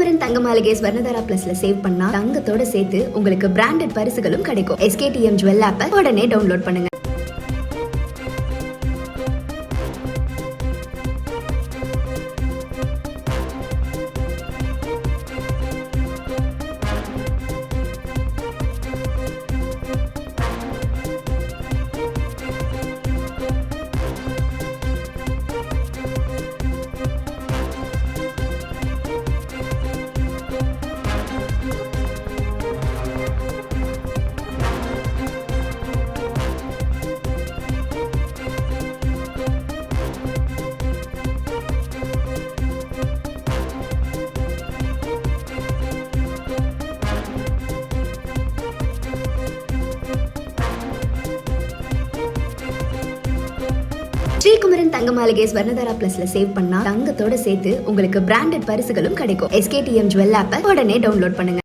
ஸ்ரீகுமரன் தங்க மாளிகை ஸ்வர்ணதாரா பிளஸ்ல சேவ் பண்ணா தங்கத்தோட சேர்த்து உங்களுக்கு பிராண்டட் பரிசுகளும் கிடைக்கும். SKTM ஜுவல் ஆப்பை உடனே டவுன்லோட் பண்ணுங்க. ஸ்ரீகுமரன் தங்க மாளிகை ஸ்வர்ணதாரா பிளஸ்ல சேவ் பண்ணா தங்கத்தோட சேர்த்து உங்களுக்கு பிராண்டட் பரிசுகளும் கிடைக்கும். SKTM ஜுவல் ஆப்பை உடனே டவுன்லோட் பண்ணுங்க.